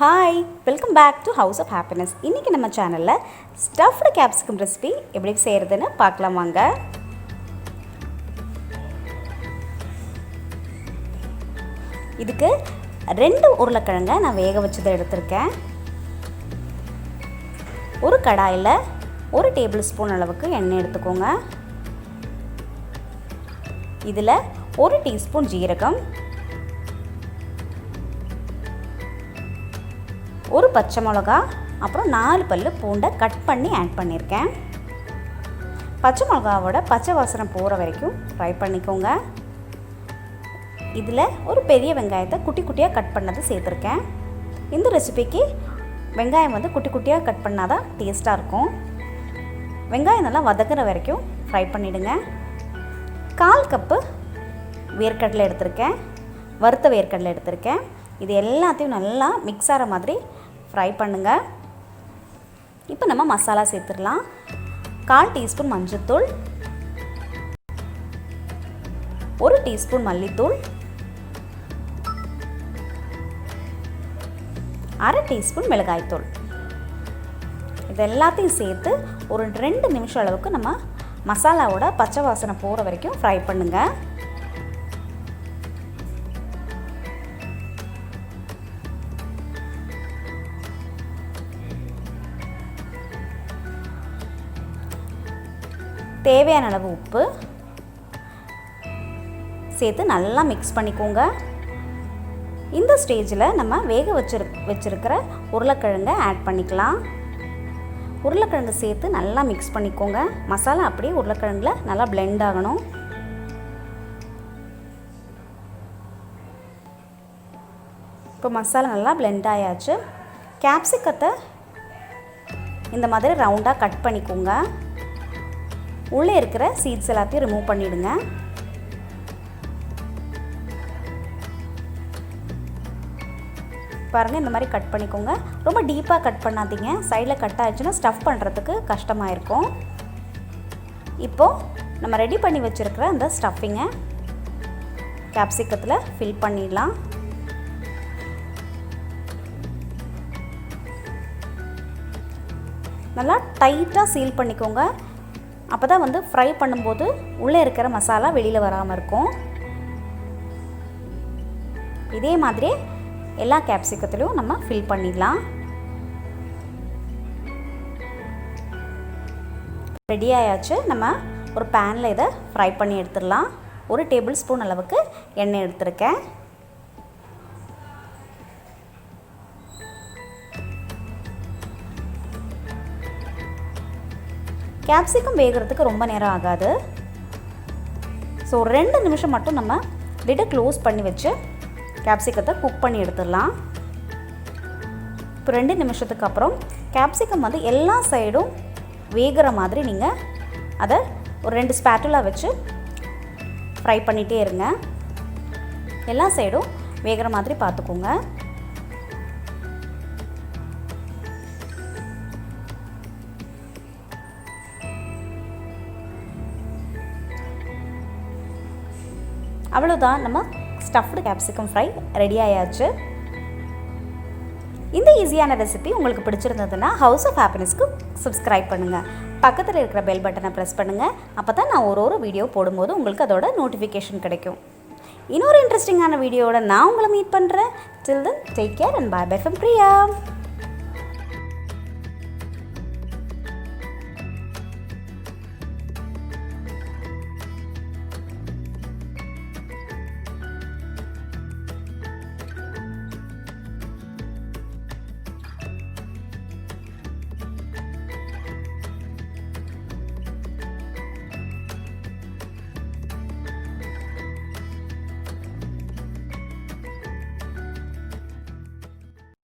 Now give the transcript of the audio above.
Hi, welcome back to House of Happiness. இன்னைக்கு நம்ம சேனல்ல stuffed capsicum recipe எப்படி செய்யறதுன்னு பார்க்கலாம் வாங்க. இதுக்கு ரெண்டு உருளைக்கிழங்க நான் வேக வச்சதை எடுத்துர்க்கேன். ஒரு கடாயில 1 டேபிள்ஸ்பூன் அளவுக்கு எண்ணெய் எடுத்துக்கோங்க. இதுல 1 டீஸ்பூன் ஜீரகம், ஒரு பச்சை மிளகா, அப்புறம் 4 பல்லு பூண்டை கட் பண்ணி ஆட் பண்ணியிருக்கேன். பச்சை மிளகாவோட பச்சை வாசனை போகிற வரைக்கும் ஃப்ரை பண்ணிக்கோங்க. இதில் ஒரு பெரிய வெங்காயத்தை குட்டி குட்டியாக கட் பண்ணது சேர்த்துருக்கேன். இந்த ரெசிபிக்கு வெங்காயம் குட்டி குட்டியாக கட் பண்ணால் தான் டேஸ்ட்டாக இருக்கும். வெங்காயம் நல்லா வதக்குற வரைக்கும் ஃப்ரை பண்ணிவிடுங்க. 1/4 கப்பு வேர்க்கடலை எடுத்திருக்கேன், வறுத்த வேர்க்கடலை எடுத்திருக்கேன். இது எல்லாத்தையும் நல்லா மிக்ஸ் ஆகிற மாதிரி ஃப்ரை பண்ணுங்கள். இப்போ நம்ம மசாலா சேர்த்துடலாம். 1/4 டீஸ்பூன் மஞ்சள்தூள், 1 டீஸ்பூன் மல்லித்தூள், 1/2 டீஸ்பூன் மிளகாய்த்தூள். இது எல்லாத்தையும் சேர்த்து ஒரு 2 நிமிஷம் அளவுக்கு நம்ம மசாலாவோட பச்சை வாசனை போகிற வரைக்கும் ஃப்ரை பண்ணுங்கள். தேவையான அளவு உப்பு சேர்த்து நல்லா மிக்ஸ் பண்ணிக்கோங்க. இந்த ஸ்டேஜில் நம்ம வேக வச்சிருக்கிற உருளைக்கிழங்கை ஆட் பண்ணிக்கலாம். உருளைக்கிழங்கு சேர்த்து நல்லா மிக்ஸ் பண்ணிக்கோங்க. மசாலா அப்படியே உருளைக்கிழங்குல நல்லா பிளெண்ட் ஆகணும். இப்போ மசாலா நல்லா பிளெண்ட் ஆயாச்சு. கேப்சிகத்தை இந்த மாதிரி ரவுண்டாக கட் பண்ணிக்கோங்க. உள்ளே இருக்கிற சீட்ஸ் எல்லாத்தையும் ரிமூவ் பண்ணிவிடுங்க. பாருங்கள், இந்த மாதிரி கட் பண்ணிக்கோங்க. ரொம்ப டீப்பாக கட் பண்ணாதீங்க. சைடில் கட் ஆகிடுச்சுன்னா ஸ்டஃப் பண்ணுறதுக்கு கஷ்டமாக இருக்கும். இப்போது நம்ம ரெடி பண்ணி வச்சுருக்கிற அந்த ஸ்டஃபிங்கை கேப்சிகத்தில் ஃபில் பண்ணிடலாம். நல்லா டைட்டாக சீல் பண்ணிக்கோங்க. அப்போ தான் ஃப்ரை பண்ணும்போது உள்ளே இருக்கிற மசாலா வெளியில் வராமல் இருக்கும். இதே மாதிரி எல்லா கேப்சிகத்துலேயும் நம்ம ஃபில் பண்ணிடலாம். ரெடி ஆயாச்சு. நம்ம ஒரு பேனில் இதை ஃப்ரை பண்ணி எடுத்துடலாம். 1 டேபிள் ஸ்பூன் அளவுக்கு எண்ணெய் எடுத்துருக்கேன். கேப்சிகம் வேகிறதுக்கு ரொம்ப நேரம் ஆகாது. ஸோ 2 நிமிஷம் மட்டும் நம்ம லிட்டை க்ளோஸ் பண்ணி வச்சு கேப்சிகத்தை குக் பண்ணி எடுத்துடலாம். இப்போ 2 நிமிஷத்துக்கு அப்புறம் கேப்சிகம் எல்லா சைடும் வேகிற மாதிரி நீங்கள் அதை ஒரு 2 ஸ்பேட்டுலா வச்சு ஃப்ரை பண்ணிகிட்டே இருங்க. எல்லா சைடும் வேகிற மாதிரி பார்த்துக்கோங்க. அவ்வளோதான், நம்ம ஸ்டஃப்டு கேப்சிகம் ஃப்ரை ரெடி ஆயாச்சு. இந்த ஈஸியான ரெசிபி உங்களுக்கு பிடிச்சிருந்ததுன்னா ஹவுஸ் ஆஃப் ஹாப்பினஸ்க்கு சப்ஸ்கிரைப் பண்ணுங்கள். பக்கத்தில் இருக்கிற பெல் பட்டனை ப்ரெஸ் பண்ணுங்கள். அப்போ தான் நான் ஒரு வீடியோ போடும்போது உங்களுக்கு அதோட நோட்டிஃபிகேஷன் கிடைக்கும். இன்னொரு இன்ட்ரெஸ்டிங்கான வீடியோவோட நான் உங்களை மீட் பண்ணுறேன். Till then take care and bye bye from Priya.